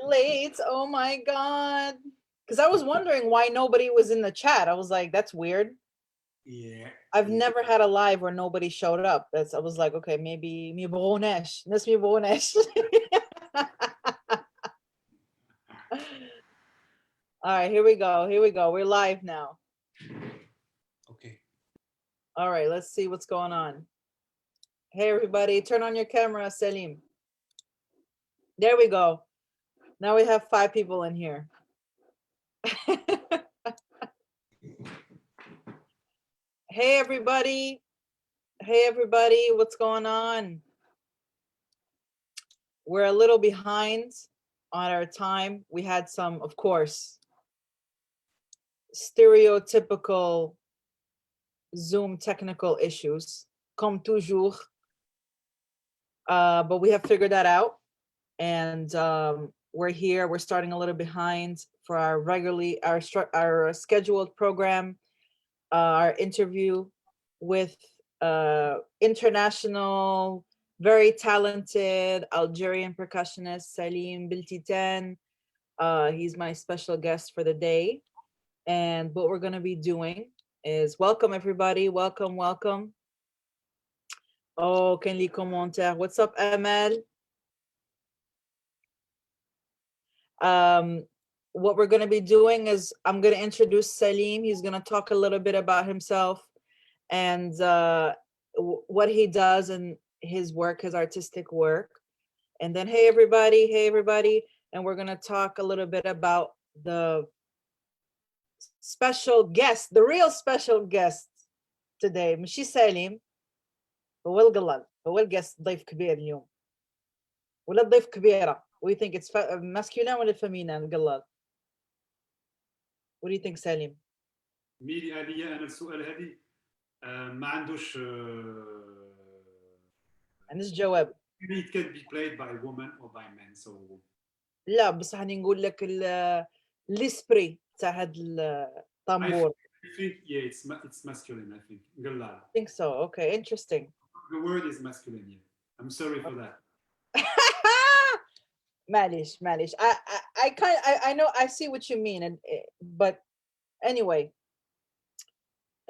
late. Oh my God. Because I was wondering why nobody was in the chat. I was like, that's weird. Yeah. I've never had a live where nobody showed up. I was like, okay, maybe mi بغوناش. ناس mi بغوناش. All right, here we go. Here we go. We're live now. Okay. All right, let's see what's going on. Hey, everybody, turn on your camera, Selim. There we go. Now we have 5 people in here. Hey, everybody. Hey, everybody, what's going on? We're a little behind on our time. We had some, of course, stereotypical Zoom technical issues, comme toujours. But we have figured that out. And we're here. We're starting a little behind for our our scheduled program, our interview with international, very talented Algerian percussionist Salim Biltitan. He's my special guest for the day. And what we're going to be doing is welcome everybody. Welcome, welcome. Oh, can les commentaires. What's up, Amal? What we're going to be doing is I'm going to introduce Salim. He's going to talk a little bit about himself and what he does and his work, his artistic work. And then, hey, everybody. And we're going to talk a little bit about the special guest, the real special guest today. مشي سالم هو القلال هو الجست ضيف كبير اليوم ولا ضيف كبيرة. What do you think? It's masculine ولا feminine القلال? What do you think, Salim? ميلي آلية أنا السؤال هذه ما عندوش عندوش جواب. It can be played by women or by men, so لا بس هني نقول لك الاسبري تاع هاد الطنبور. I think yeah, it's masculine. I think. I think so. Okay, interesting. The word is masculine. Yeah, I'm sorry for that. معليش. I know I see what you mean, but anyway.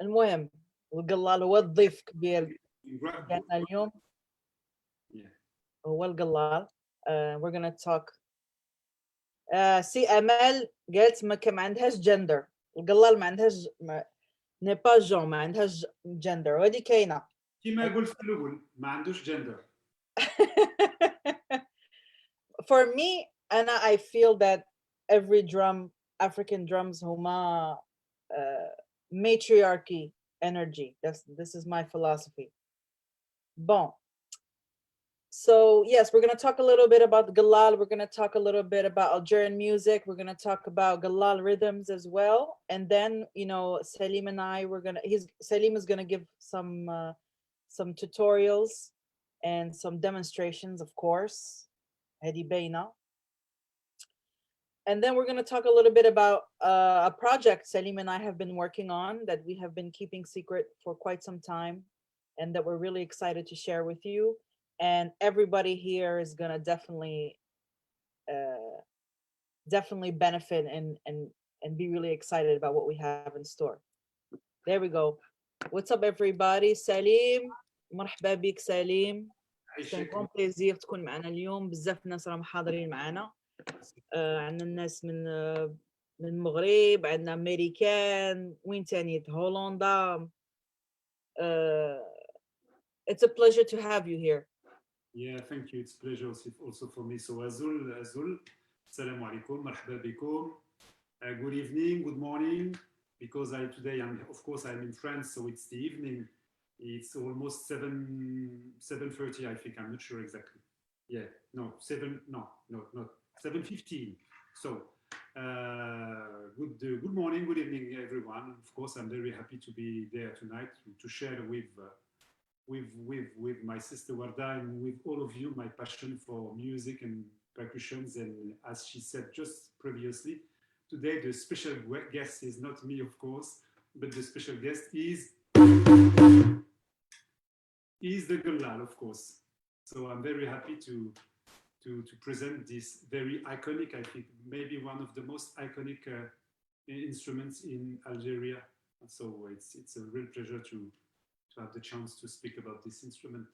المهم القلال هو الضيف كبير جانا اليوم. هو القلال. We're gonna talk. سي امال قالت ما عندهاش جندر. القلال ما عندهاش نيبا جون ما عندهاش جندر وهذه كاينه كيما قلت في الاول ما عندوش جندر. For me I feel that every drum African drums هما matriarchy energy. This is my philosophy. Bon. So yes, we're going to talk a little bit about Galal. We're going to talk a little bit about Algerian music. We're going to talk about Galal rhythms as well. And then, you know, Salim and I, Salim is going to give some tutorials and some demonstrations, of course. Hedi Beina. And then we're going to talk a little bit about a project Salim and I have been working on that we have been keeping secret for quite some time and that we're really excited to share with you. And everybody here is gonna definitely benefit and be really excited about what we have in store. There we go. What's up everybody? Salim, مرحبا بك سليم. كان بليزير تكون معنا اليوم. بزاف ناس راهم حاضرين معنا. عندنا الناس من المغرب، عندنا امريكان، وين تاني؟ هولندا. It's a pleasure to have you here. Yeah, thank you. It's a pleasure also for me. So Azul, Assalamu alaikum, marhaba bikum. Good evening, good morning. Because today I'm in France, so it's the evening. It's almost 7:30, I think. I'm not sure exactly. Yeah, no, 7:15. So good morning, good evening, everyone. Of course, I'm very happy to be there tonight to share with my sister Warda and with all of you my passion for music and percussions. And as she said just previously, today the special guest is not me, of course, but the special guest is the Galal, of course. So I'm very happy to to present this very iconic, I think, maybe one of the most iconic instruments in Algeria. So it's a real pleasure to have the chance to speak about this instrument.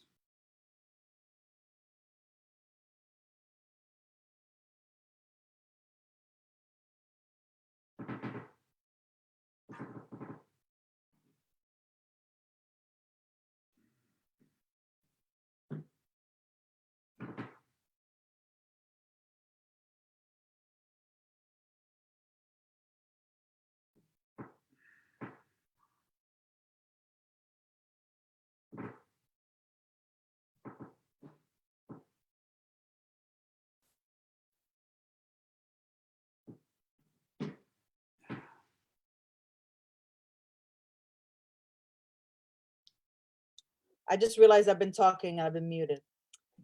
I just realized I've been talking and I've been muted.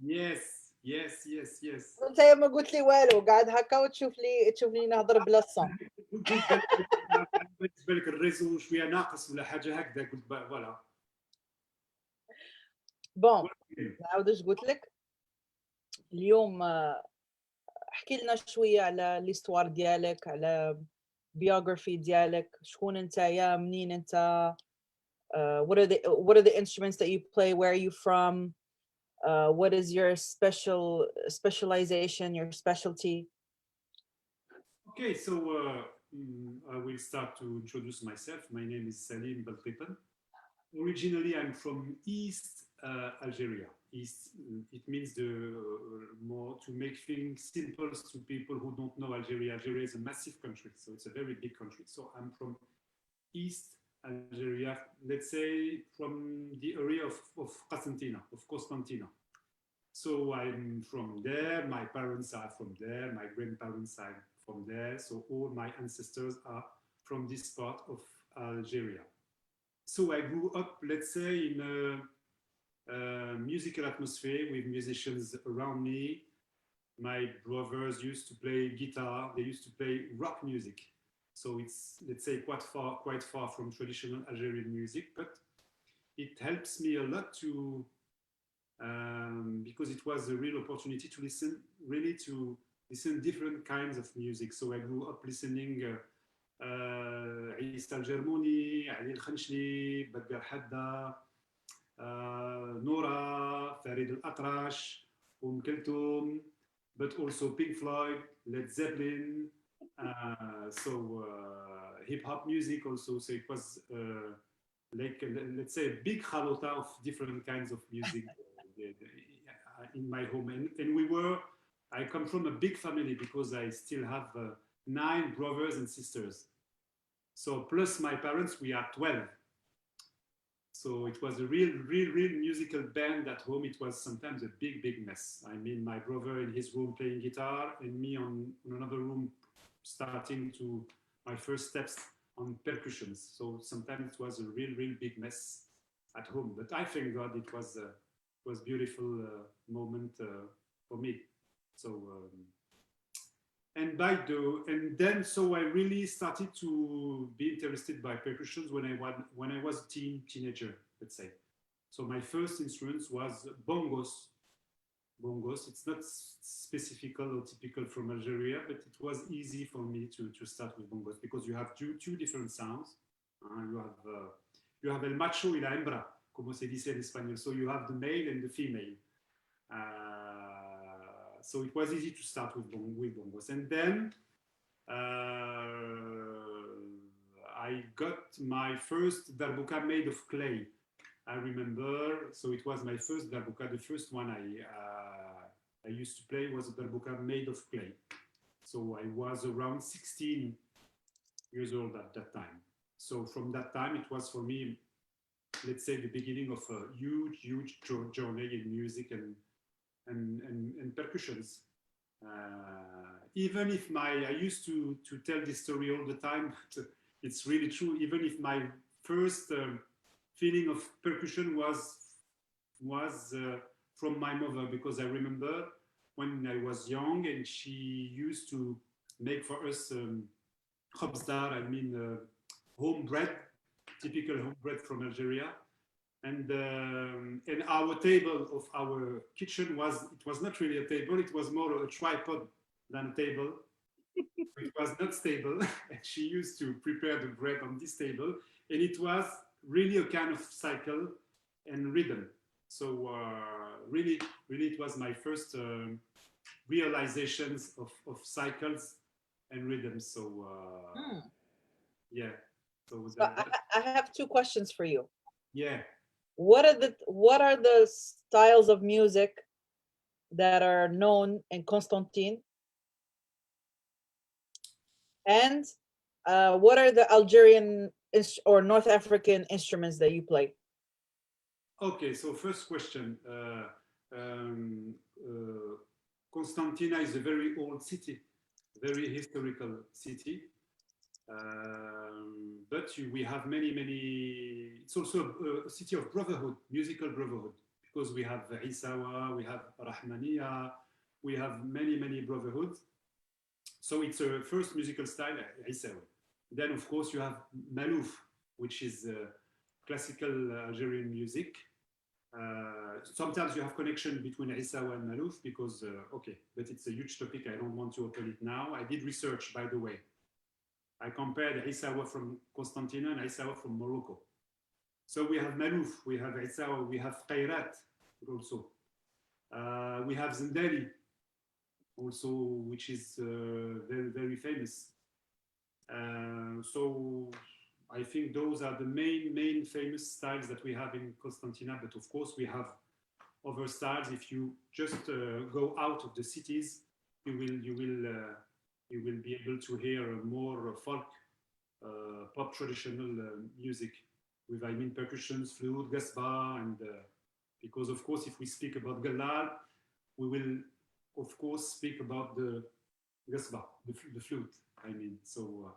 Yes, yes, yes, yes. انت ما قلت لي والو قاعد هكا تشوف لي نهضر بلا صون. قلت بالنسبه لك الريزو شويه ناقص ولا حاجه هكذا قلت فوالا. بون نعاود اش قلت لك اليوم. احكي لنا شويه على ليستوار ديالك، على بيوغرافي ديالك، شكون نتايا، منين انت، what are the instruments that you play, where are you from, what is your specialization, your specialty? Okay, so I will start to introduce myself. My name is Salim Beltipan. Originally, I'm from East Algeria. East, it means more to make things simple to people who don't know Algeria. Algeria is a massive country, so it's a very big country. So I'm from East Algeria, let's say from the area of Constantina. So I'm from there, my parents are from there, my grandparents are from there, so all my ancestors are from this part of Algeria. So I grew up, let's say, in a musical atmosphere with musicians around me. My brothers used to play guitar, they used to play rock music. So it's, let's say, quite far from traditional Algerian music, but it helps me a lot to because it was a real opportunity to listen different kinds of music. So I grew up listening عيسى الجرموني، علي الخنشلي، بدر حدة، نورا، فريد الأطرش، كلثوم, but also Pink Floyd, Led Zeppelin, hip hop music also. So it was like, let's say, a big halota of different kinds of music in my home. And I come from a big family because I still have 9 brothers and sisters. So plus my parents, we are 12. So it was a real musical band at home. It was sometimes a big mess. I mean, my brother in his room playing guitar and me on another room starting to my first steps on percussions. So sometimes it was a real big mess at home. But I thank God it was beautiful moment for me. So and then so I really started to be interested by percussions when I was a teenager, let's say. So my first instrument was bongos. Bongos. It's not specific or typical from Algeria, but it was easy for me to start with bongos because you have two different sounds. You have el macho y la hembra, como se dice en español. So you have the male and the female. So it was easy to start with bongos. And then I got my first darbuka made of clay. I remember, so it was my first darbuka. The first one I used to play was a darbuka made of clay. So I was around 16 years old at that time. So from that time, it was for me, let's say, the beginning of a huge journey in music and percussions. Even if I used to tell this story all the time, but it's really true. Even if my first feeling of percussion was from my mother, because I remember when I was young and she used to make for us khobzdar, I mean home bread, typical home bread from Algeria. and our table of our kitchen was not really a table, it was more a tripod than a table. It was not stable. And she used to prepare the bread on this table, and it was really a kind of cycle and rhythm. So really, really, it was my first realizations of cycles and rhythms. So Hmm. yeah, so So I have two questions for you. yeah. What are the styles of music that are known in Constantine? And what are the Algerian or North African instruments that you play? Okay, so first question. Um, uh, Constantina is a very old city, very historical city. We have many, many. It's also a city of brotherhood, musical brotherhood, because we have Isawa, we have Rahmaniya, we have many, many brotherhoods. So it's a first musical style, Isawa. Then, of course, you have Malouf, which is classical Algerian music. Sometimes you have connection between Isawa and Malouf because, okay, but it's a huge topic. I don't want to open it now. I did research, by the way. I compared Isawa from Constantine and Isawa from Morocco. So we have Malouf, we have Isawa, we have Khairat also. We have Zindari also, which is very, very famous. So I think those are the main famous styles that we have in Constantina. But of course, we have other styles. If you just go out of the cities, you will be able to hear more folk, pop traditional music with, I mean, percussions, flute, gasba, and because of course, if we speak about galal, we will of course speak about the gasba, the flute. I mean, so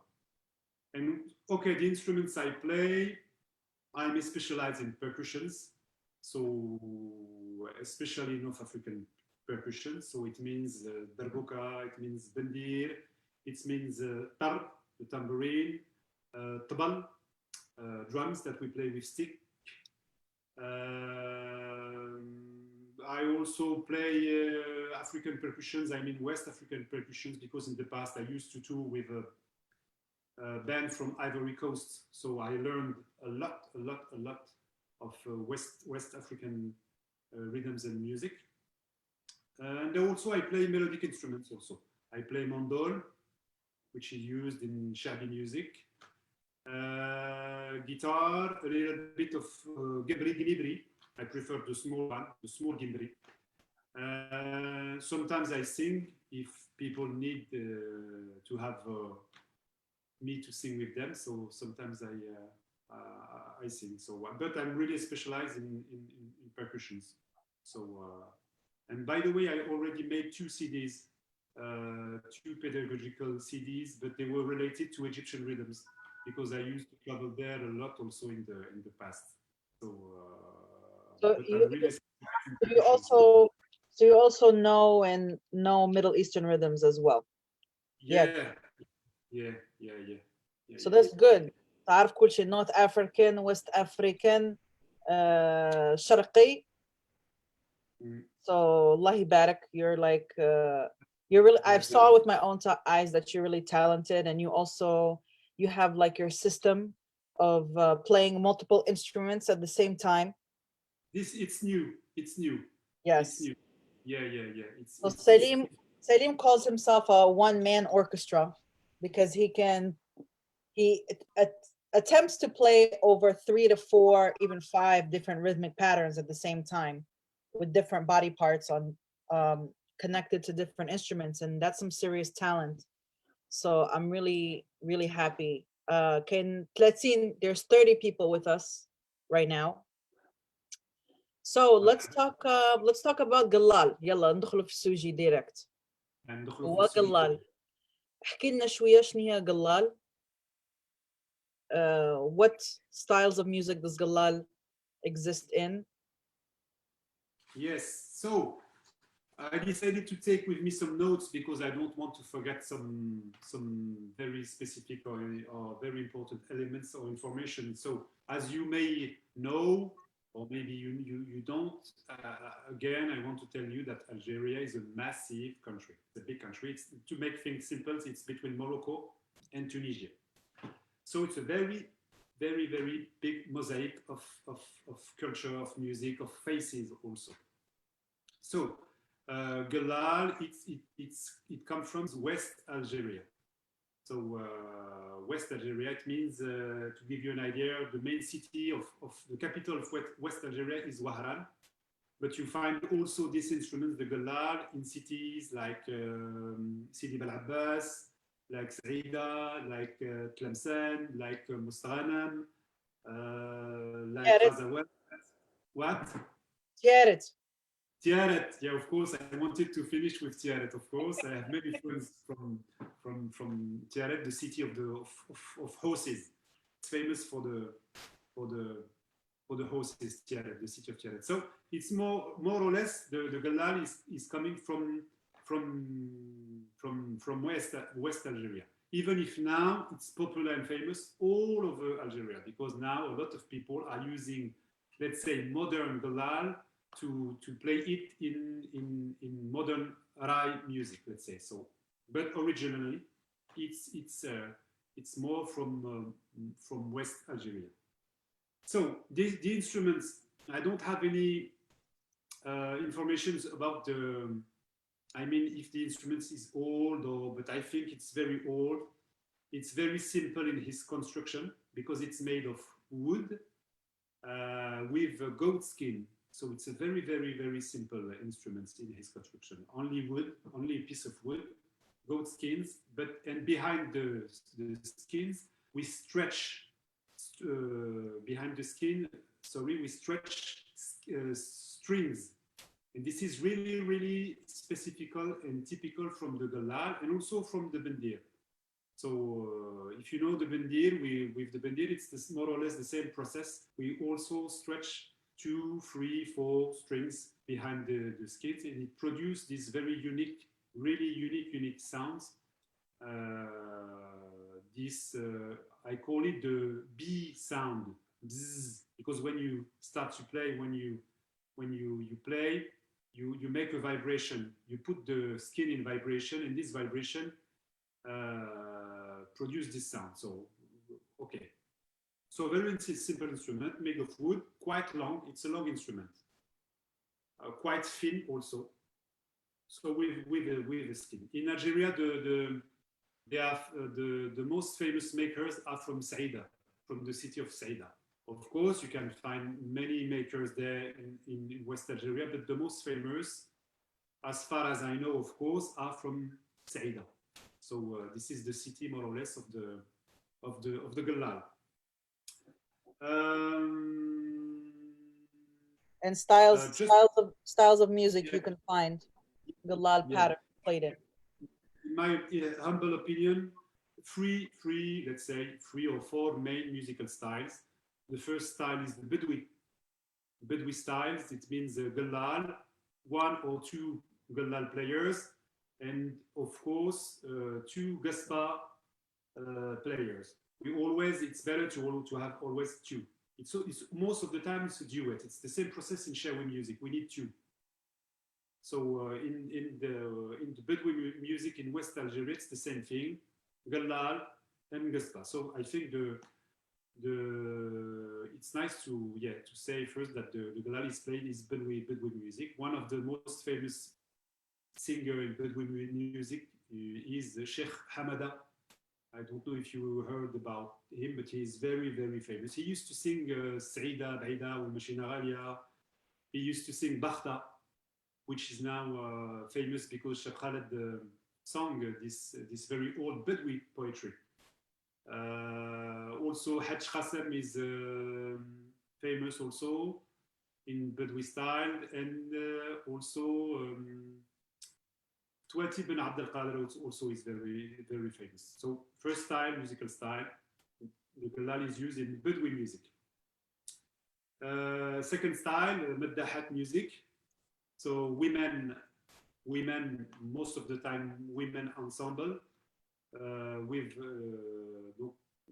and okay, the instruments I play, I'm specialized in percussions, so especially North African percussion. So it means darbuka, it means bendir, it means tar, the tambourine, tabal, drums that we play with stick. I also play African percussions, I mean West African percussions, because in the past I used to tour with a band from Ivory Coast. So I learned a lot of West African rhythms and music. And also I play melodic instruments also. I play mandol, which is used in shabby music. Guitar, a little bit of gimbri. I prefer the small one, the small gimbri. Sometimes I sing if people need to have me to sing with them. So sometimes I sing. So, but I'm really specialized in percussions. So, and by the way, I already made two CDs, two pedagogical CDs, but they were related to Egyptian rhythms because I used to travel there a lot also in the past. So, So but I'm really specialized in you percussions. also know Middle Eastern rhythms as well. Yeah. Yeah, yeah, yeah, yeah, yeah, So yeah. that's good. تعرف كل شيء North African, West African, شرقي. Mm. So Allah يبارك, you're like you're really, I've saw with my own eyes that you're really talented, and you have like your system of playing multiple instruments at the same time. It's new. It's new. It's Yes. new. Yeah, yeah, yeah. So It's Salim calls himself a one-man orchestra because he attempts to play over 3 to 4, even 5 different rhythmic patterns at the same time with different body parts on connected to different instruments, and that's some serious talent. So I'm really happy. Can let's see, there's 30 people with us right now. So let's talk about قلال. يلا ندخل في السوجي ديركت. ندخلوا في هو السويد. قلال. احكي لنا شوية شنو هي قلال. What styles of music does Galal exist in? Yes. So I decided to take with me some notes because I don't want to forget some very specific or very important elements or information. So as you may know, or maybe you don't. Again, I want to tell you that Algeria is a massive country. It's a big country. It's, to make things simple, it's between Morocco and Tunisia. So it's a very, very, very big mosaic of culture, of music, of faces also. So Galal, it comes from West Algeria. So West Algeria, it means, to give you an idea, the main city of the capital of West Algeria is Wahran. But you find also these instruments, the galal, in cities like Sidi Bel Abbas, like Saida, like Tlemcen, like Mustaghanam, like Tiaret. Ghazawat. What? Tiaret. Tiaret. Yeah, of course. I wanted to finish with Tiaret. Of course, I have many friends from Tiaret, the city of horses. It's famous for the for the horses, Tiaret, the city of Tiaret. So it's more or less the galal is coming from West Algeria. Even if now it's popular and famous all over Algeria, because now a lot of people are using, let's say, modern galal to play it in modern Rai music, let's say. So, but originally, it's more from West Algeria. So the instruments, I don't have any information about the. I mean, if the instruments is old or, but I think it's very old. It's very simple in his construction because it's made of wood with goat skin. So it's a very, very, very simple instrument in his construction. Only wood, only a piece of wood, goat skins. But and behind the skins, we stretch behind the skin. Sorry, we stretch strings, and this is really, really specific and typical from the galal and also from the bendir. So if you know the bendir, with the bendir, it's this, more or less the same process. We also stretch 2, 3, 4 strings behind the skins, and it produces these very unique, really unique sounds. This I call it the B sound, bzz, because when you start to play, when you play, you make a vibration. You put the skin in vibration, and this vibration produce this sound. So, okay. So very simple instrument made of wood, quite long. It's a long instrument, quite thin also. So with the skin. In Algeria, the most famous makers are from Saida, from the city of Saida. Of course, you can find many makers there in West Algeria, but the most famous, as far as I know, of course, are from Saida. So this is the city, more or less, of the Galal. And styles of music, yeah, you can find galal, yeah, pattern played in. In my humble opinion, let's say 3 or 4 main musical styles. The first style is the Bedouin styles. It means galal, 1 or 2 galal players, and of course 2 gaspa players. It's better to have always 2. It's most of the time it's a duet. It's the same process in Shawi music. We need 2. So in the Bedouin music in West Algeria, it's the same thing, galal and gaspa. So I think it's nice to say first that the galal is played is Bedouin music. One of the most famous singer in Bedouin music is Sheikh Hamada. I don't know if you heard about him, but he's very, very famous. He used to sing Saida, Baida, or Machina Ghalia. He used to sing Bakhta, which is now famous because Sheikh Khaled sung this very old Bedouin poetry. Also, Hajj Qassem is famous also in Bedouin style, and also Tuati bin Abdel Qadir also is very, very famous. So first style, musical style, the galal is used in Bedouin music. Second style, Maddahat music. So women, most of the time, women ensemble with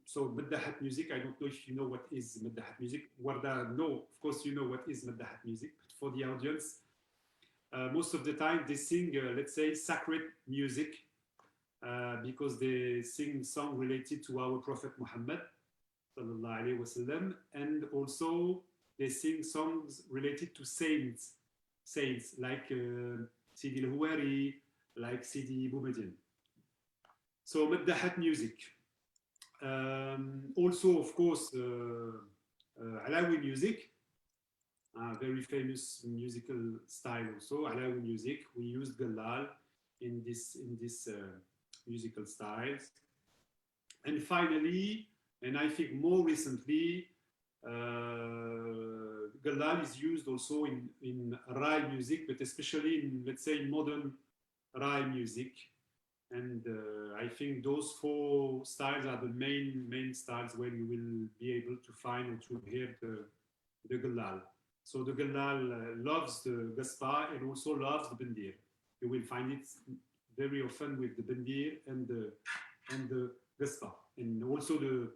So Maddahat music, I don't know if you know what is Maddahat music. Warda, no, of course you know what is Maddahat music, but for the audience, most of the time they sing, let's say, sacred music because they sing song related to our Prophet Muhammad, sallallahu alaihi wasallam, and also they sing songs related to saints like Sidi al-Huwari, like Sidi Boumediene. So Maddahat music. Also, of course, Alawi music, very famous musical style. Also, Alawi music. We used galal in this musical styles. And finally, and I think more recently, galal is used also in Rai music, but especially in, let's say, modern Rai music. And I think those four styles are the main styles where you will be able to find and to hear the galal. So the galal loves the gaspar and also loves the bendir. You will find it very often with the bendir and the gaspar, and also the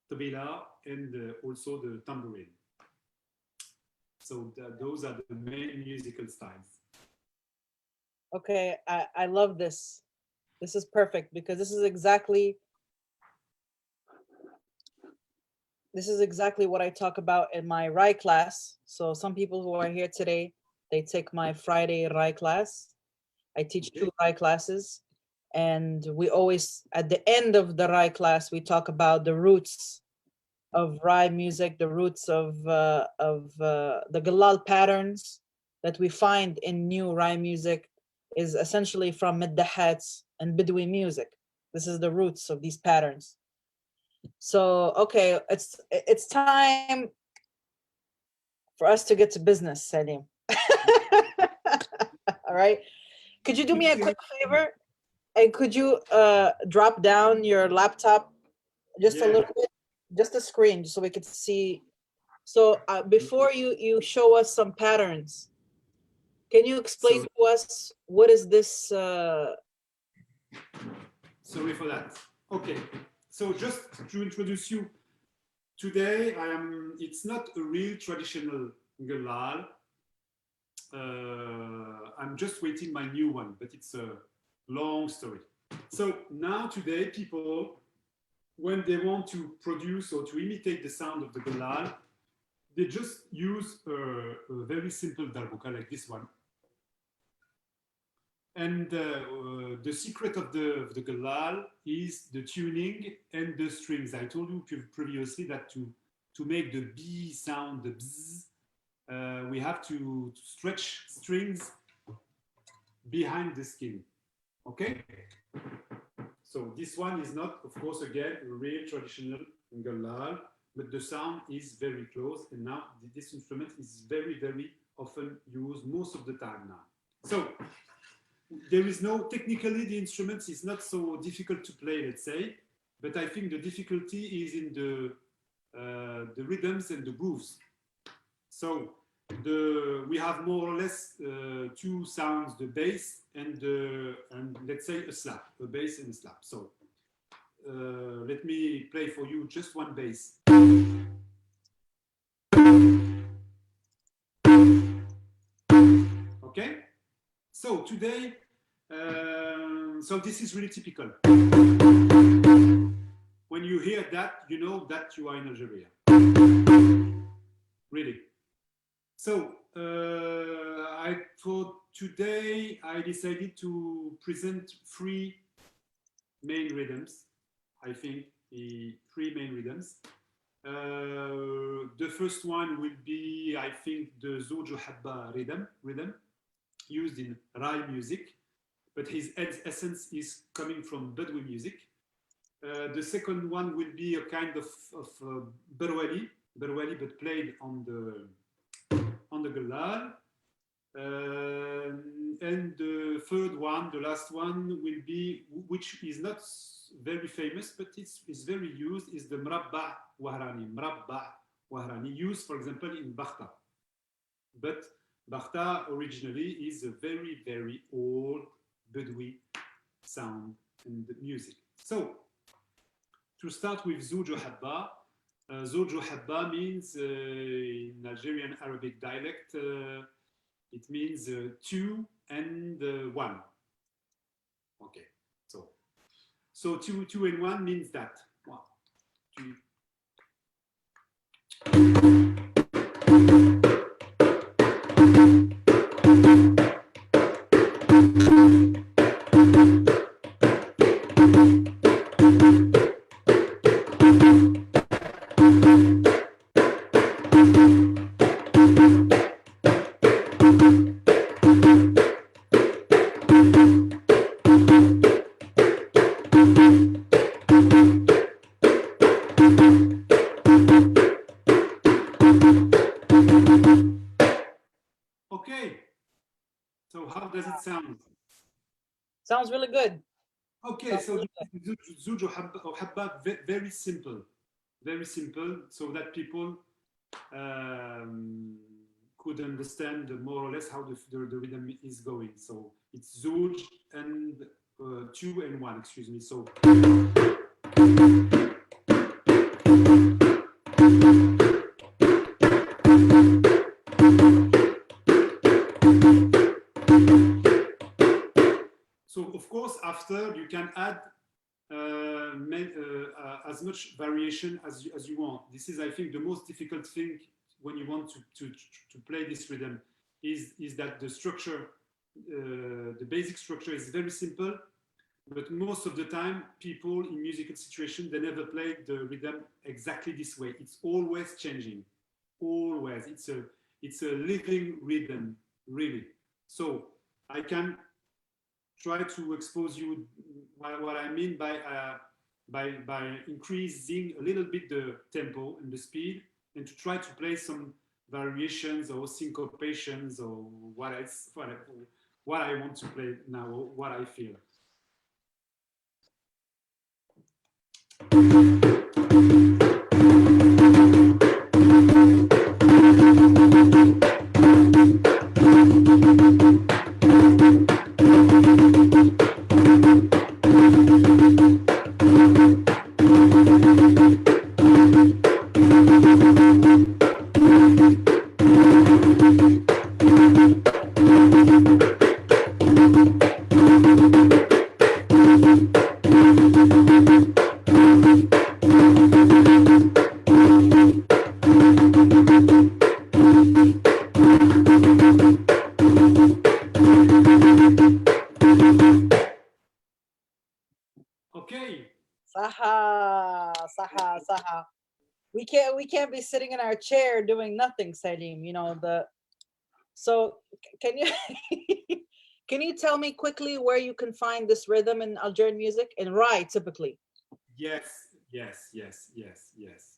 tabela and also the tambourine. So those are the main musical styles. Okay, I love this. This is perfect because this is exactly what I talk about in my Rai class. So some people who are here today, they take my Friday Rai class. I teach Okay. 2 Rai classes, and we always, at the end of the Rai class, we talk about the roots of Rai music, the roots of the galal patterns that we find in new Rai music is essentially from Middahats and Bedouin music. This is the roots of these patterns. So okay, it's time for us to get to business, Salim. All right. Could you do me a quick favor? And could you drop down your laptop just a Yeah. little bit, just a screen, so we could see. So before you show us some patterns, can you explain So to us what is this? sorry for that. Okay. So just to introduce you, today I am. It's not a real traditional galal. I'm just waiting my new one, but it's a long story. So now today, people, when they want to produce or to imitate the sound of the galal, they just use a very simple darbuka like this one. And the secret of the galal is the tuning and the strings. I told you previously that to make the B sound, the bzz, we have to stretch strings behind the skin. Okay? So this one is not, of course, again, a real traditional galal, but the sound is very close. And now this instrument is very, very often used most of the time now. So there is no, technically the instrument is not so difficult to play, let's say, but I think the difficulty is in the rhythms and the grooves. So we have more or less 2 sounds, the bass and let's say a slap, a bass and a slap. So let me play for you just one bass. Okay? So today, so this is really typical. When you hear that, you know that you are in Algeria. Really. So for today, I decided to present 3 main rhythms. I think 3 main rhythms. The first one will be, I think, the Zojo Habba rhythm used in Rai music, but his essence is coming from Bedouin music. The second one will be a kind of Berwali, but played on the galal. And the third one, the last one, will be, which is not very famous, but it's very used, is the Mrabba Wahrani, used, for example, in Bakhta. But Bakhta originally is a very, very old Bedouin sound and music. So to start with Zouj wa Habba. Zouj wa Habba means in Algerian Arabic dialect, it means two and one. Okay, so two and one means that. One, two. Okay, so how does it sound? Sounds really good. Okay, Sounds so really Zouj or Habba, very simple, so that people could understand more or less how the rhythm is going. So it's Zouj and two and one, excuse me. So. So of course, after you can add as much variation as you want. This is, I think, the most difficult thing when you want to play this rhythm is that the structure, the basic structure is very simple, but most of the time, people in musical situation, they never play the rhythm exactly this way. It's always changing, always. It's a living rhythm, really. So I can try to expose you what I mean by increasing a little bit the tempo and the speed, and to try to play some variations or syncopations or what I want to play now, or what I feel. Okay. Saha, saha, saha. We can't be sitting in our chair doing nothing, Salim. You know the. So can you can you tell me quickly where you can find this rhythm in Algerian music and Rai typically? Yes, yes.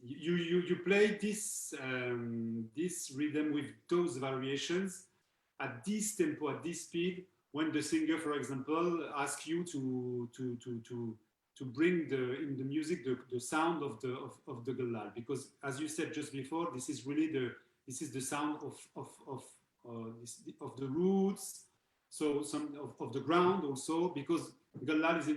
You play this rhythm with those variations at this tempo, at this speed. When the singer, for example, asks you to bring in the music the sound of the galal, because as you said just before, this is really the sound of the roots, so some of the ground also, because galal is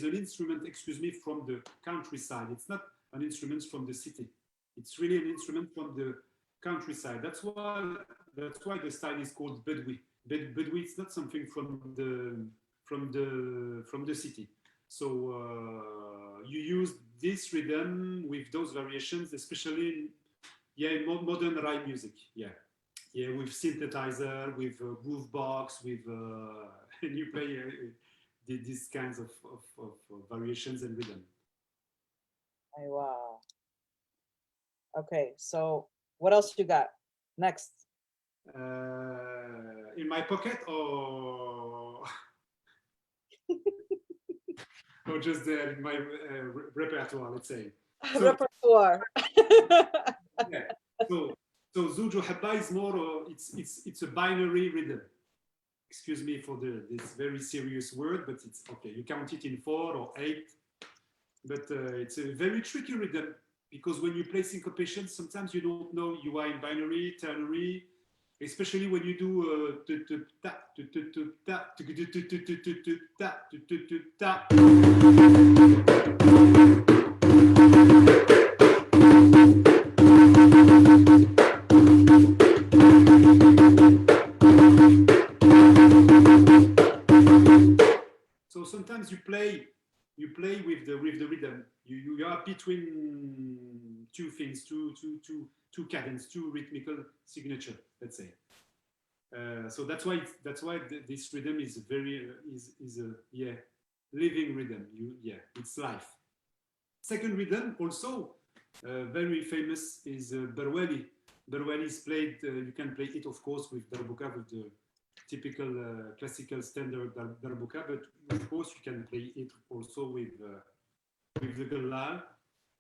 an instrument, excuse me, from the countryside. It's not an instrument from the city. It's really an instrument from the countryside. That's why the style is called Bedwi. Bedwi, it's not something from the city. So you use this rhythm with those variations, especially in modern Rai music. Yeah, with synthesizer, with groove box, with and you play these kinds of variations and rhythm. Oh, wow. Okay, so what else you got next? In my pocket, or or just there in my repertoire, let's say. So, Repertoire. yeah. So Zouj wa Habba is more. It's a binary rhythm. Excuse me for this very serious word, but it's okay. You count it in 4 or 8, but it's a very tricky rhythm, because when you play syncopation, sometimes you don't know you are in binary, ternary, especially when you do So sometimes you play with the rhythm. You are between two things, two cadence, two rhythmical signature, let's say. So that's why this rhythm is very is a yeah living rhythm. It's life. Second rhythm also very famous is Berwali. Berwali is played. You can play it of course with darbuka, with the typical classical standard darbuka, but of course you can play it also with the gallal.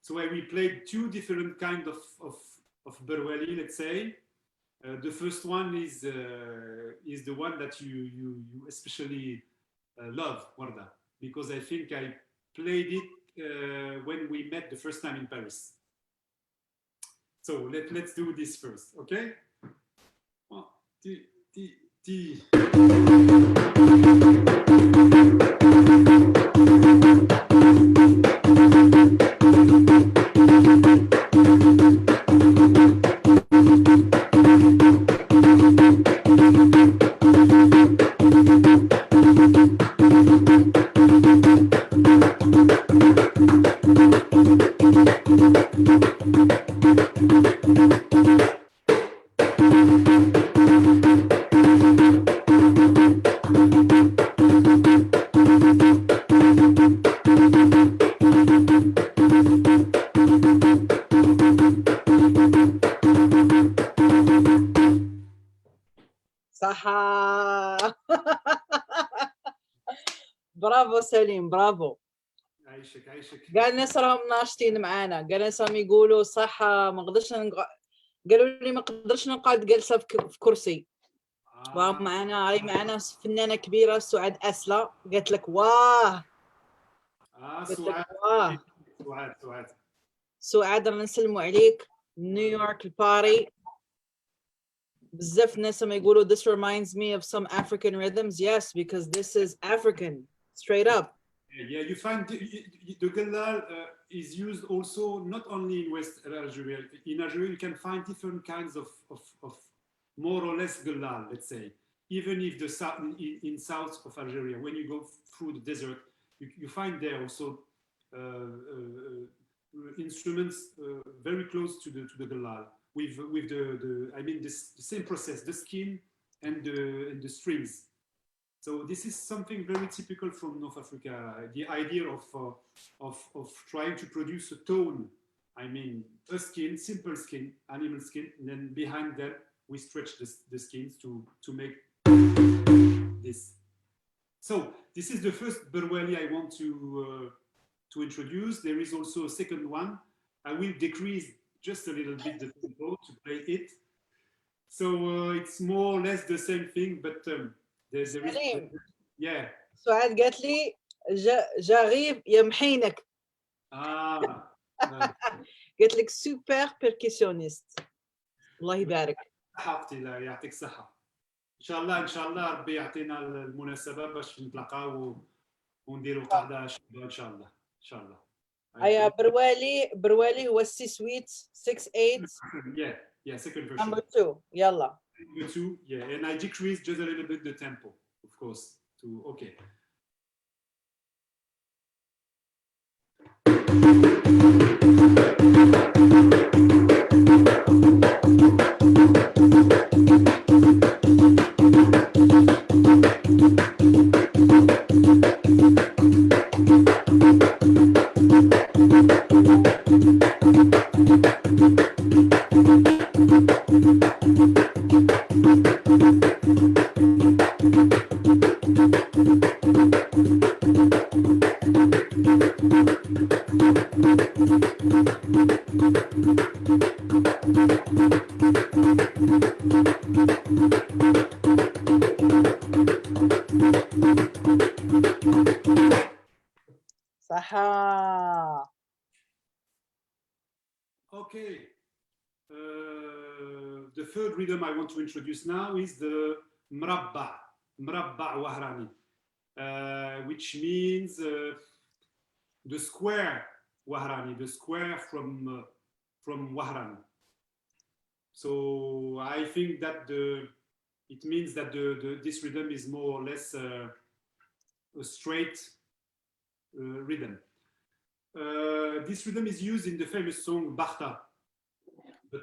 So we played two different kind of Berwali, let's say. The first one is the one that you especially love, Warda, because I think I played it when we met the first time in Paris. So let's do this first, okay? One, two, three. صحة. برافو سليم، برافو. عايشك عايشك. قال الناس راهم ناشطين معانا، قال الناس راهم يقولوا صحة، ما نقدرش قالوا لي ما نقدرش نقعد جالسة في كرسي. راهم معانا، هاي معانا فنانة كبيرة سعاد أسلة، قالت لك واه. سعاد واه سعاد سعاد، رانا نسلموا عليك. نيويورك الباري، بزاف ناس ما يقولوا this reminds me of some African rhythms. Yes, because this is African, straight up. Yeah, you find the gallal is used also not only in West Algeria. In Algeria, you can find different kinds of more or less gallal, let's say. Even if the south in south of Algeria, when you go through the desert, you find there also instruments very close to the gallal with the I mean the same process, the skin and the strings. So this is something very typical from North Africa. The idea of trying to produce a tone. I mean, a skin, simple skin, animal skin, and then behind that we stretch the skins to make this. So this is the first Berwali I want to introduce. There is also a second one. I will decrease just a little bit the tempo to play it. So it's more or less the same thing, but there is yeah. سعاد قالت لي جاريف يا محينك. قالت لك سوبر بيركسيونيست. الله يبارك. صحتي لا يعطيك الصحة. إن شاء الله إن شاء الله ربي يعطينا المناسبة باش نتلاقاو ونديروا قعدة شابة إن شاء الله إن شاء الله. أيا بروالي هو 6 سويت 6/8. Yeah, second version. Number 2. يلا. Number 2, yeah, and I decreased just a little bit the tempo, of course. Okay. صحة. Okay. The third rhythm I want to introduce now is the mrabba wahrani, which means the square Wahrani, the square from Wahran. So I think that it means that this rhythm is more or less a straight rhythm. This rhythm is used in the famous song Bakhta,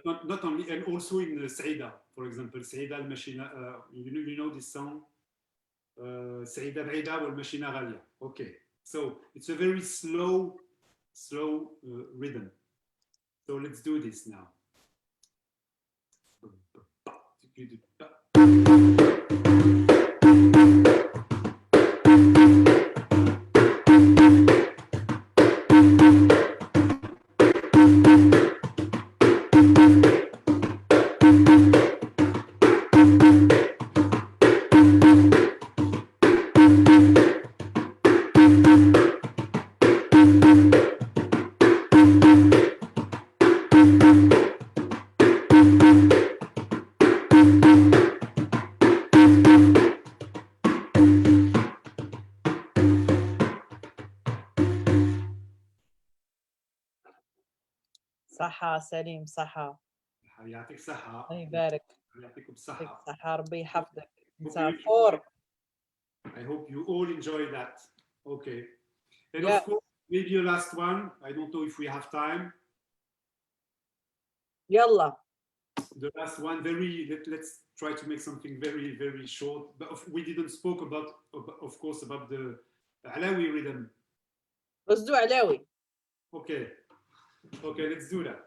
but not only, and also in Saida, for example, Saida al-Mashina, you know this song? Saida Baida wal-Mashina Ghalia. Okay, so it's a very slow rhythm. So let's do this now. صحة سليم صحة. يعطيك صحة. الله يبارك. يعطيكم يعطيك الصحة. الصحة ربي يحفظك. Hope انت you فور. I hope you all enjoy that. Okay. And Yeah. of course, maybe a last one. I don't know if we have time. يلا. The last one, let's try to make something very, very short. But we didn't spoke about, of course, about the Alawi rhythm. Let's do Alawi. Okay. Okay, let's do that.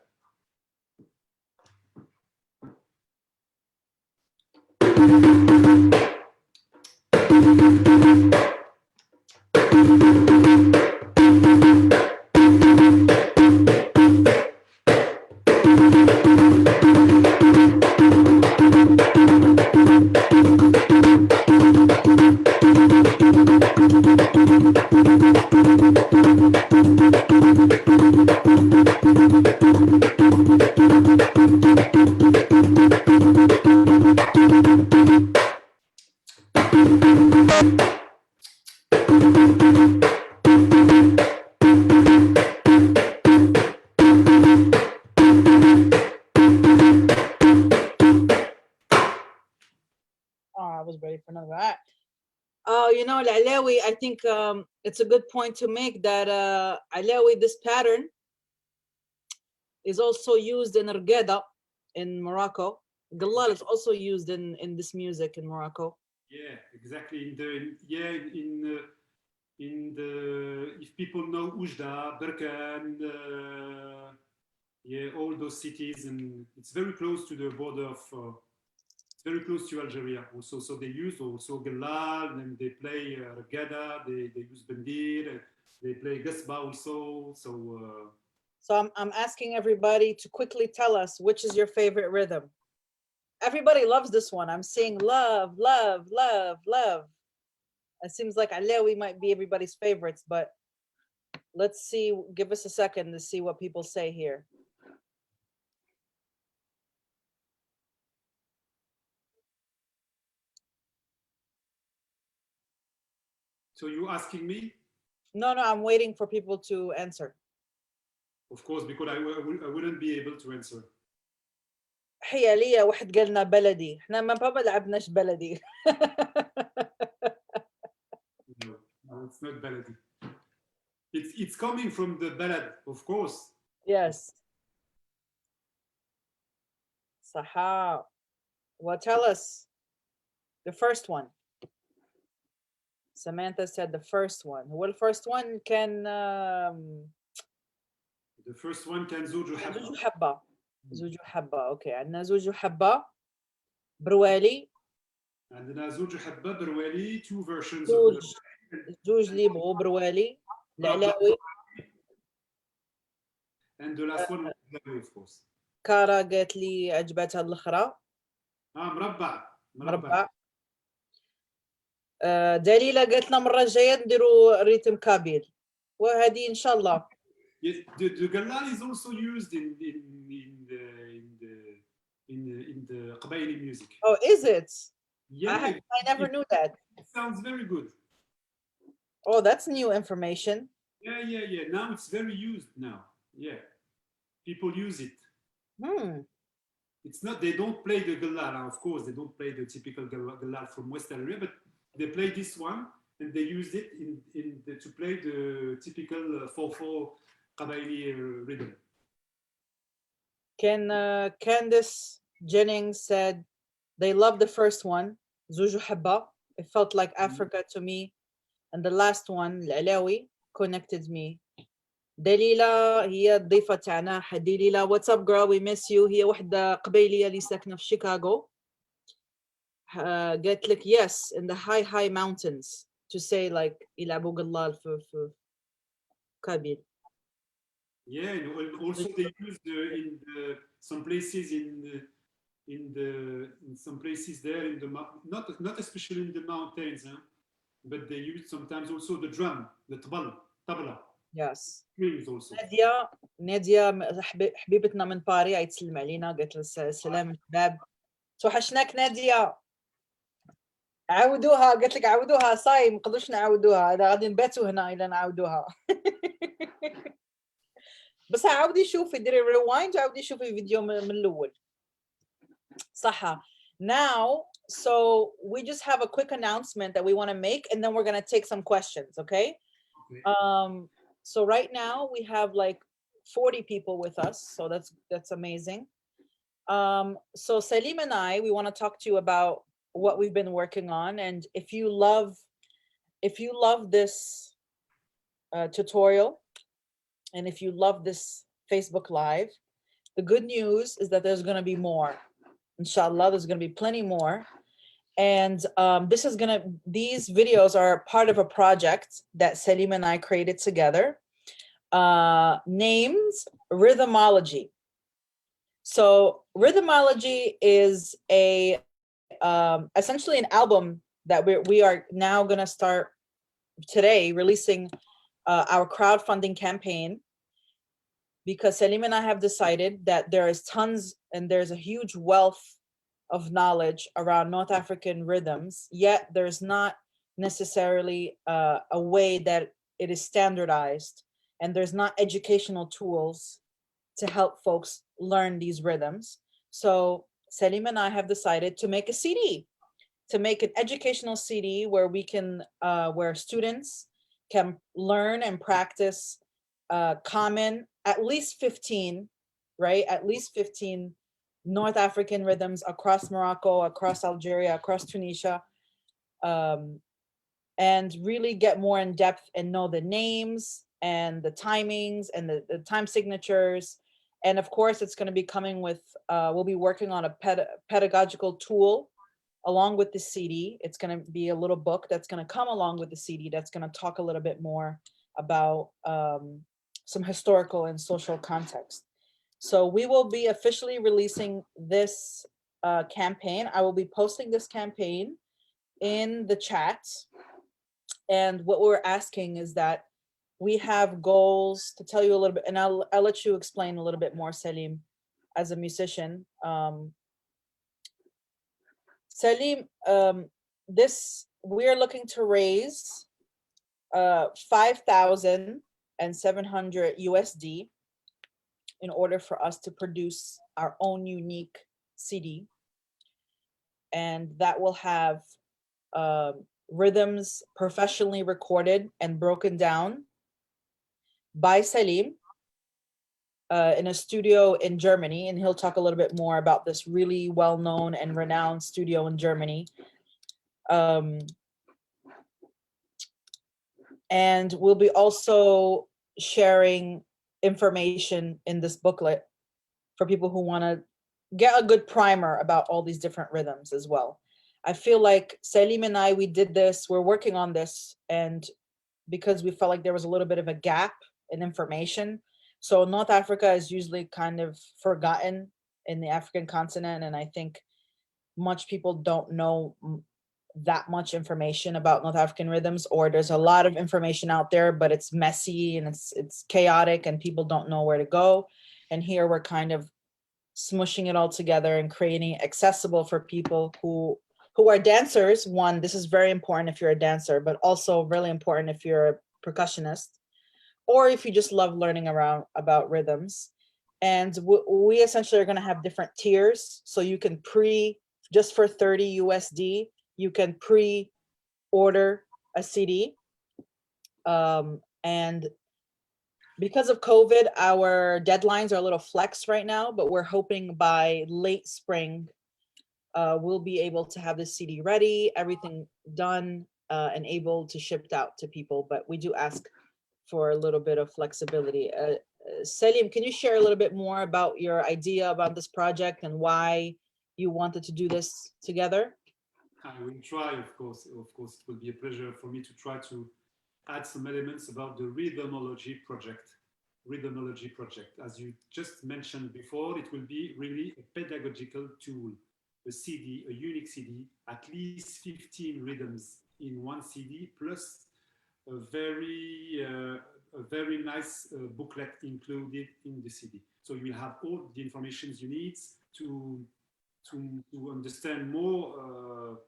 I was ready for another. You know, Alawi, I think it's a good point to make that Alawi, this pattern, is also used in Argeda in Morocco. Galal is also used in this music in Morocco. Yeah, exactly. In the if people know Oujda, Berkane, yeah, all those cities, and it's very close to the border of. It's very close to Algeria also. So they use also Galal, and they play Regada, they use Bendir, they play Gasba also. So I'm asking everybody to quickly tell us which is your favorite rhythm. Everybody loves this one. I'm seeing love, love, love, love. It seems like Alawi might be everybody's favorites, but let's see. Give us a second to see what people say here. So you asking me? No, I'm waiting for people to answer. Of course, because I wouldn't be able to answer. حيالية واحد قالنا بلدي احنا ما لعبناش بلدي. No, it's not baladi. It's coming from the balad, of course. Yes. Saha. Well, tell us the first one. Samantha said the first one. Well, first one can the first one can زوج حبة. زوج حبة. زوج حبة. Okay. عندنا زوج حبة بروالي. عندنا زوج حبة بروالي, two versions زوج of the زوج اللي يبغوا بروالي العلاوي. And the last one was of course. كارا قالت لي عجبتها الأخرى. مربع. دليلة قالت لنا المرة الجاية نديروا ريتم كابيل وهذه إن شاء الله. Yes, the galal is also used in the Qabaili music. Oh, is it? Yeah, I never knew that. It sounds very good. Oh, that's new information. Yeah. Now it's very used now. Yeah, people use it. Hmm. It's not, they don't play the galal, of course, they don't play the typical galal from Western area, but they play this one and they used it to play the typical 4/4 Qabaili rhythm. Candice Jennings said they loved the first one, Zuju Habba. It felt like Africa to me. And the last one, L'Alawi, connected me. دليلة هي الضيفة تاعنا دليلة what's up girl we miss you هي وحدة قبيلية اللي ساكنة في شيكاغو قالت لك yes in the high mountains to say like يلعبوا قلال في كابيل. Yeah, and also they use in some places in some places there in the not especially in the mountains, huh? But they use sometimes also the drum, the tabla, yes strings also. نادية حبيبتنا من باري عيد تسلم علينا قالت له سلام شباب توحشناك نادية عودوها قالت لك عودوها صايم نقدرش نعودوها اذا غادي نباتوا هنا الا نعودوها بس عاودي شوفي ديري ريوايند عاودي شوفي فيديو من الاول صح. Now so we just have a quick announcement that we want to make and then we're going to take some questions, okay? So right now we have like 40 people with us, so that's amazing. So Salim and I, we want to talk to you about what we've been working on, and if you love this tutorial and if you love this Facebook Live, the good news is that there's going to be more. Inshallah, there's going to be plenty more. And these videos are part of a project that Salim and I created together, named Rhythmology. So Rhythmology is essentially an album that we are now going to start today releasing our crowdfunding campaign, because Salim and I have decided that there is tons and there's a huge wealth of knowledge around North African rhythms, yet there's not necessarily a way that it is standardized, and there's not educational tools to help folks learn these rhythms. So Salim and I have decided to make a CD, to make an educational CD where we can, where students can learn and practice common, at least 15, right? At least 15 North African rhythms across Morocco, across Algeria, across Tunisia, and really get more in depth and know the names and the timings and the time signatures. And of course, it's going to be coming with, we'll be working on a pedagogical tool along with the CD. It's going to be a little book that's going to come along with the CD that's going to talk a little bit more about some historical and social context. So we will be officially releasing this campaign. I will be posting this campaign in the chat. And what we're asking is that we have goals, to tell you a little bit, and I'll let you explain a little bit more, Salim, as a musician. Salim, this we're looking to raise 5,700 USD in order for us to produce our own unique CD, and that will have rhythms professionally recorded and broken down by Salim in a studio in Germany, and he'll talk a little bit more about this really well-known and renowned studio in Germany. And we'll be also sharing information in this booklet for people who want to get a good primer about all these different rhythms as well. I feel like Salim and I, we did this, we're working on this, and because we felt like there was a little bit of a gap in information. So North Africa is usually kind of forgotten in the African continent, and I think much people don't know that much information about North African rhythms, or there's a lot of information out there, but it's messy and it's chaotic and people don't know where to go. And here we're kind of smushing it all together and creating it accessible for people who are dancers. One, this is very important if you're a dancer, but also really important if you're a percussionist, or if you just love learning around about rhythms. And we essentially are going to have different tiers. So you can just for 30 USD, you can pre-order a CD. And because of COVID, our deadlines are a little flex right now, but we're hoping by late spring, we'll be able to have this CD ready, everything done, and able to shipped out to people. But we do ask for a little bit of flexibility. Selim, can you share a little bit more about your idea about this project and why you wanted to do this together? I will try, of course. Of course, it will be a pleasure for me to try to add some elements about the Rhythmology project. Rhythmology project. As you just mentioned before, it will be really a pedagogical tool, a CD, a unique CD, at least 15 rhythms in one CD, plus a very nice booklet included in the CD. So you will have all the information you need to to understand more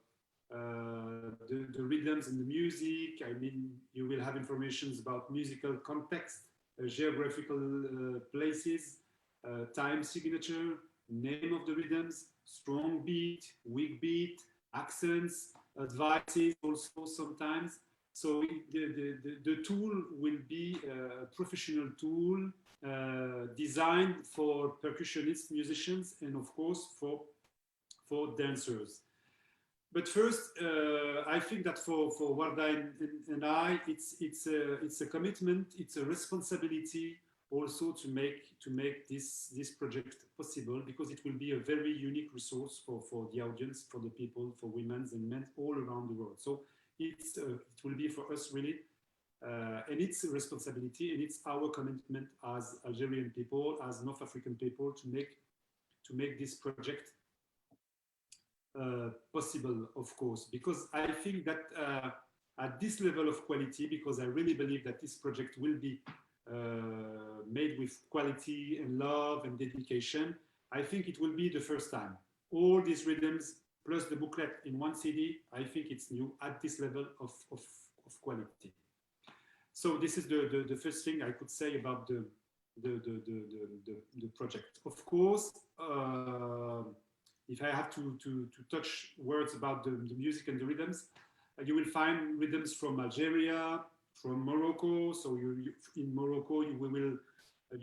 the rhythms and the music. I mean, you will have information about musical context, geographical places, time signature, name of the rhythms, strong beat, weak beat, accents, advices also sometimes. So the tool will be a professional tool designed for percussionists, musicians, and of course for dancers. But first, I think that for Warda and I, it's a commitment, it's a responsibility also to make this project possible, because it will be a very unique resource for the audience, for the people, for women and men all around the world. So it will be for us really, and it's a responsibility, and it's our commitment as Algerian people, as North African people, to make this project possible, of course, because I think that at this level of quality, because I really believe that this project will be made with quality and love and dedication, I think it will be the first time. All these rhythms plus the booklet in one CD, I think it's new at this level of quality. So this is the first thing I could say about the project. Of course, if I have to touch words about the music and the rhythms, you will find rhythms from Algeria, from Morocco. So in Morocco, you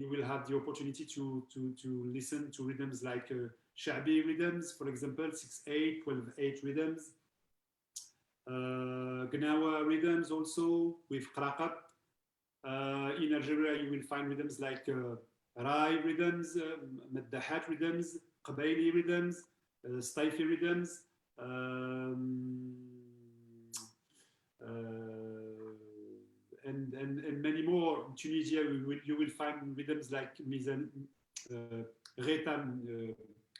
will have the opportunity to listen to rhythms like Sha'bi rhythms, for example, 6/8, 12/8 rhythms. Gnawa rhythms also with Qraqat. In Algeria, you will find rhythms like Rai rhythms, Maddahat rhythms, Qabaili rhythms, Staifi rhythms, and many more. In Tunisia, you will find rhythms like Reta,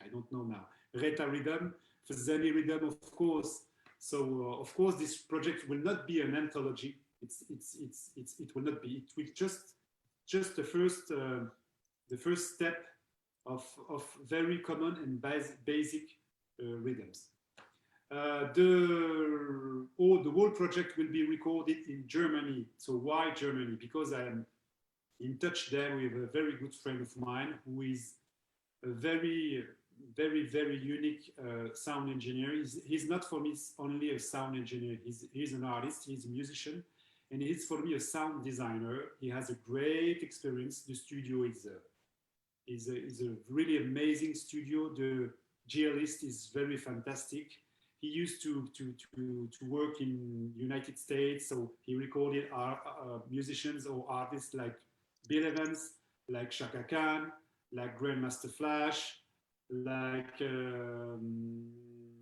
I don't know now, Reta rhythm, Fazani rhythm, of course. So, of course, this project will not be an anthology. It will not be. It will just the first step of very common and basic rhythms. The whole project will be recorded in Germany. So why Germany? Because I am in touch there with a very good friend of mine who is a very unique sound engineer. He's not for me only a sound engineer. He's an artist. He's a musician, and he's for me a sound designer. He has a great experience. The studio is a really amazing studio. The GList is very fantastic. He used to work in United States, so he recorded musicians or artists like Bill Evans, like Shaka Khan, like Grandmaster Flash, like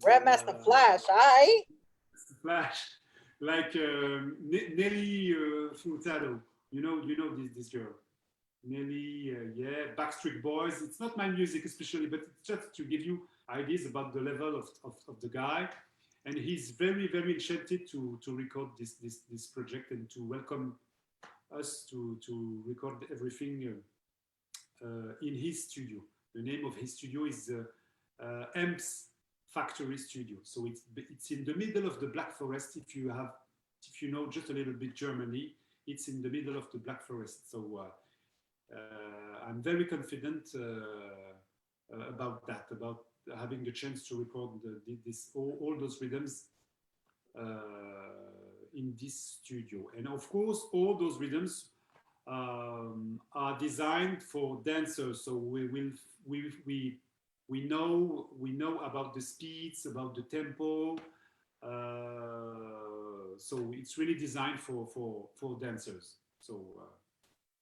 Grandmaster Flash, I. Flash, like Nelly Furtado. You know this girl. Nelly, yeah, Backstreet Boys. It's not my music especially, but it's just to give you ideas about the level of the guy. And he's very enchanted to record this project and to welcome us to record everything in his studio. The name of his studio is Amps Factory Studio. So it's in the middle of the Black Forest. If you know just a little bit Germany, it's in the middle of the Black Forest. So I'm very confident about that, about having the chance to record all those rhythms in this studio. And of course, all those rhythms are designed for dancers. So we know about the speeds, about the tempo. So it's really designed for dancers. So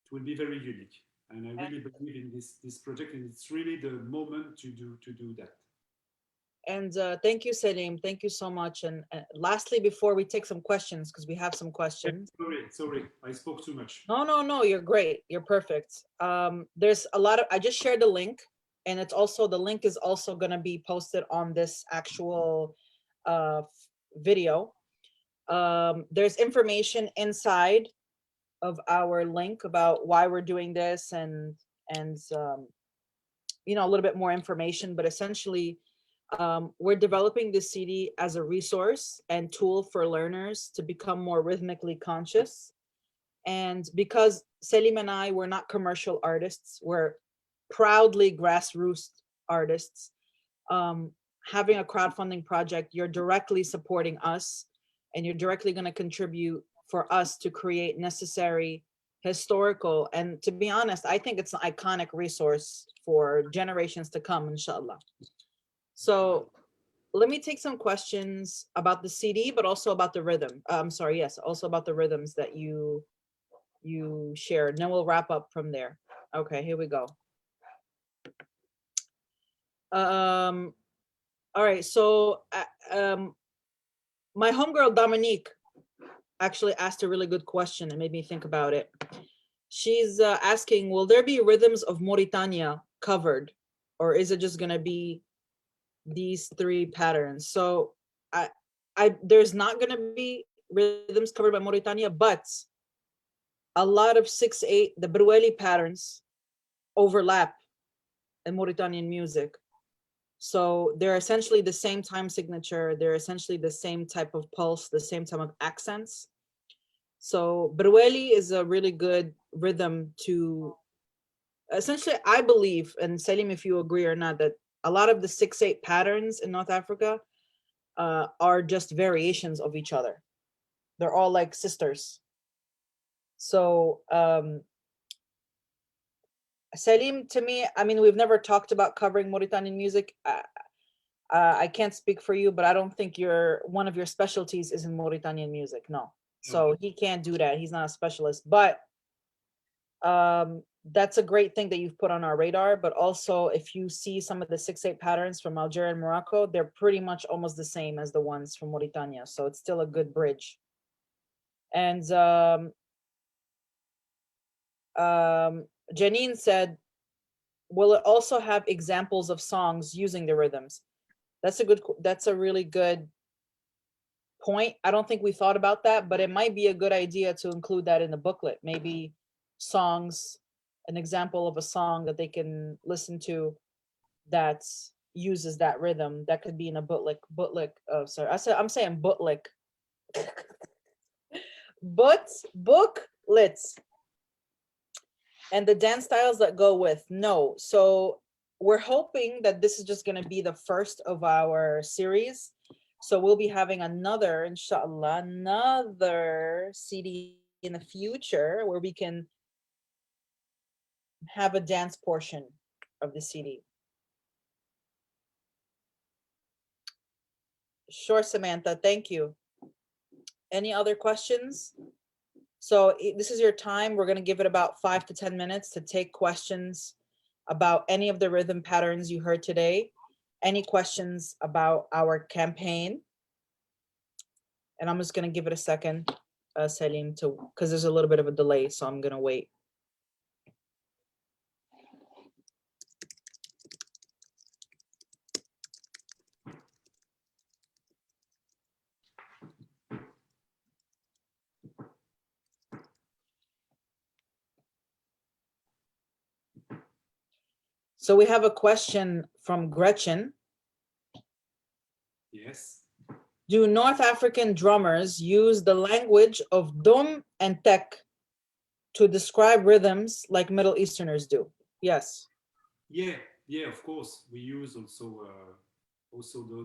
it will be very unique. And I really believe in this project, and it's really the moment to do that. And thank you, Selim. Thank you so much. And lastly, before we take some questions, because we have some questions. Sorry, I spoke too much. No, you're great. You're perfect. There's a lot of, I just shared the link, and it's also, the link is also going to be posted on this actual video. There's information inside of our link about why we're doing this, and you know, a little bit more information, but essentially we're developing this CD as a resource and tool for learners to become more rhythmically conscious. And because Selim and I, we're not commercial artists, we're proudly grassroots artists. Having a crowdfunding project, you're directly supporting us, and you're directly going to contribute for us to create necessary historical, and to be honest, I think it's an iconic resource for generations to come, inshallah. So let me take some questions about the CD, but also about the rhythm. I'm sorry, yes, also about the rhythms that you shared. And then we'll wrap up from there. Okay, here we go. All right, so my homegirl Dominique actually asked a really good question and made me think about it. She's asking, will there be rhythms of Mauritania covered, or is it just gonna be these three patterns? So there's not gonna be rhythms covered by Mauritania, but a lot of 6/8, the Berouali patterns overlap in Mauritanian music. So they're essentially the same time signature. They're essentially the same type of pulse, the same type of accents. So Berouali is a really good rhythm to, essentially, I believe, and Salim, if you agree or not, that a lot of the 6/8 patterns in North Africa are just variations of each other. They're all like sisters. So Salim, to me, I mean, we've never talked about covering Mauritanian music. I can't speak for you, but I don't think one of your specialties is in Mauritanian music. No. So he can't do that. He's not a specialist. But that's a great thing that you've put on our radar. But also, if you see some of the 6/8 patterns from Algeria and Morocco, they're pretty much almost the same as the ones from Mauritania. So it's still a good bridge. And Janine said, will it also have examples of songs using the rhythms? That's a really good point. I don't think we thought about that, but it might be a good idea to include that in the booklet. Maybe songs, an example of a song that they can listen to that uses that rhythm. That could be in a booklet. Sorry, I'm saying booklet. Booklets. And the dance styles that go with. No. So we're hoping that this is just going to be the first of our series. So we'll be having another, inshallah, another CD in the future where we can have a dance portion of the CD. Sure, Samantha, thank you. Any other questions? So this is your time. We're going to give it about 5 to 10 minutes to take questions about any of the rhythm patterns you heard today. Any questions about our campaign? And I'm just going to give it a second, Salim, because there's a little bit of a delay, so I'm going to wait. So we have a question from Gretchen. Yes. Do North African drummers use the language of Dum and Tek to describe rhythms like Middle Easterners do. Yes. Yeah, yeah, of course. We use also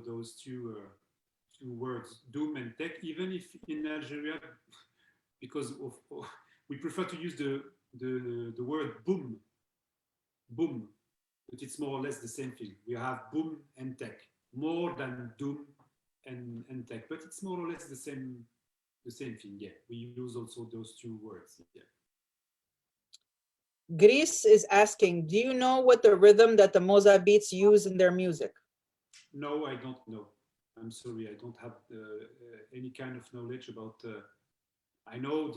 those two words, doom and tech, even if in Algeria, because we prefer to use the word boom, boom, but it's more or less the same thing. We have boom and tech, more than doom and tech, but it's more or less the same thing. Yeah, we use also those two words. Yeah. Greece is asking, do you know what the rhythm that the Mozabites use in their music? No, I don't know. I'm sorry, I don't have any kind of knowledge about. I know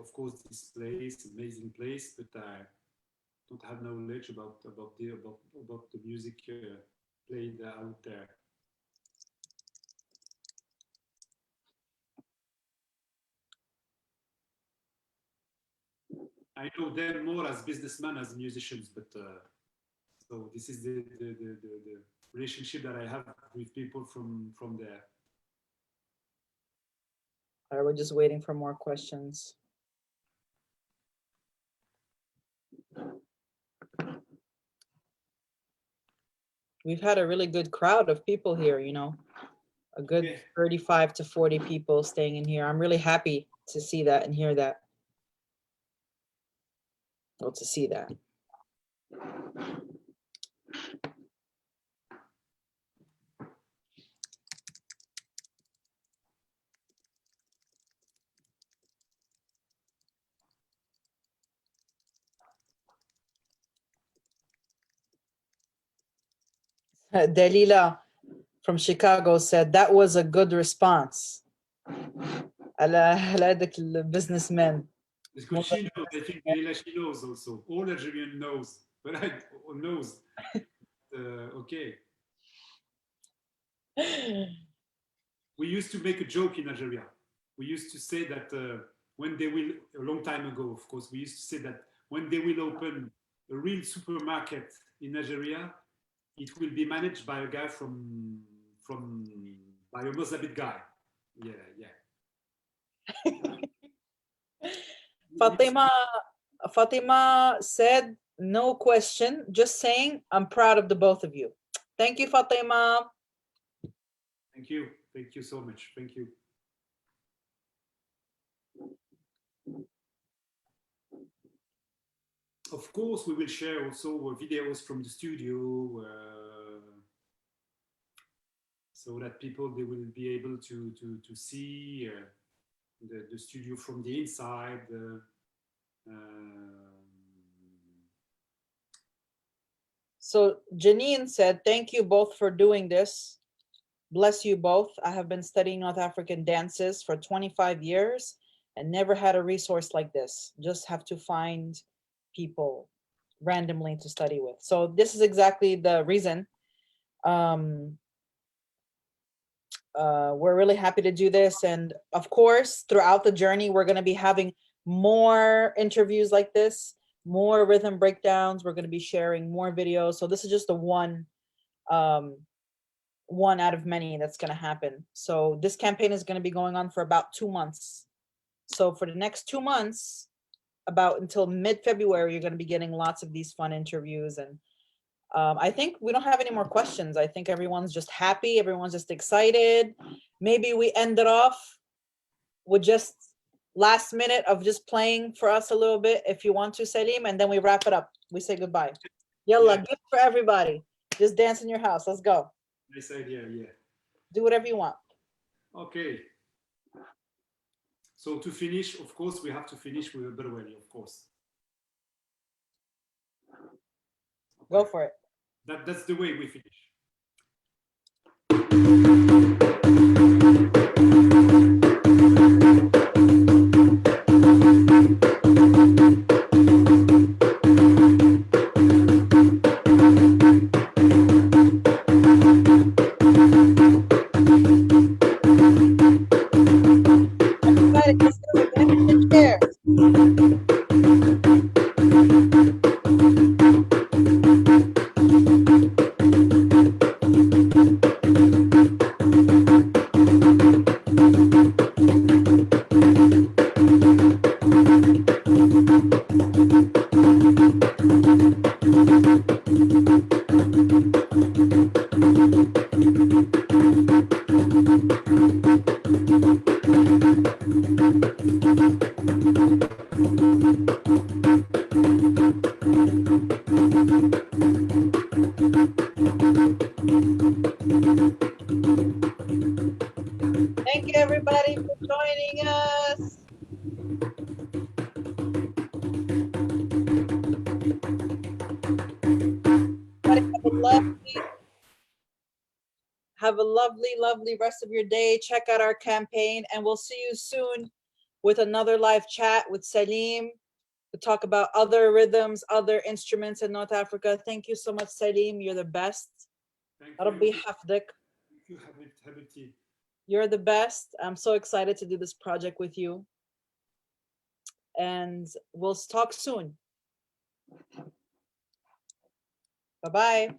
of course this place, amazing place, but I don't have knowledge about the music played out there. I know them more as businessmen as musicians, but so this is the relationship that I have with people from there. All right, we're just waiting for more questions. We've had a really good crowd of people here, you know, a good 35 to 40 people staying in here. I'm really happy to see that and hear that. Well, to see that. Dalila from Chicago said that was a good response. على هذاك البزنسمان. Because she knows, I think Leila, she knows also. All Algerian knows, but I knows. Okay. We used to make a joke in Algeria. We used to say that when they will, a long time ago, of course, we used to say that when they will open a real supermarket in Algeria, it will be managed by a guy by a Mozambique guy. Yeah, yeah. Fatima said, no question, just saying, I'm proud of the both of you. Thank you, Fatima. Thank you. Thank you so much. Thank you. Of course, we will share also videos from the studio so that people, they will be able to see the studio from the inside. So Janine said, thank you both for doing this. Bless you both. I have been studying North African dances for 25 years and never had a resource like this. Just have to find people randomly to study with. So this is exactly the reason. We're really happy to do this. And of course, throughout the journey, we're going to be having more interviews like this, more rhythm breakdowns. We're going to be sharing more videos. So this is just the one out of many that's going to happen. So this campaign is going to be going on for about 2 months. So for the next 2 months, about until mid-February, you're going to be getting lots of these fun interviews. And I think we don't have any more questions. I think everyone's just happy. Everyone's just excited. Maybe we end it off with just last minute of just playing for us a little bit, if you want to, Salim, and then we wrap it up. We say goodbye. Yalla, Yeah. gift for everybody. Just dance in your house. Let's go. Nice idea, yeah. Do whatever you want. Okay. So to finish, of course, we have to finish with a Berweli, of course. Okay. Go for it. That's the way we finish. Everybody, let's do it. Get in the chair. Thank you, everybody, for joining us. Have a lovely, lovely rest of your day. Check out our campaign, and we'll see you soon with another live chat with Salim to talk about other rhythms, other instruments in North Africa. Thank you so much, Salim. You're the best. ربي يحفظك. Thank you, Habibti. You're the best. I'm so excited to do this project with you. And we'll talk soon. Bye-bye.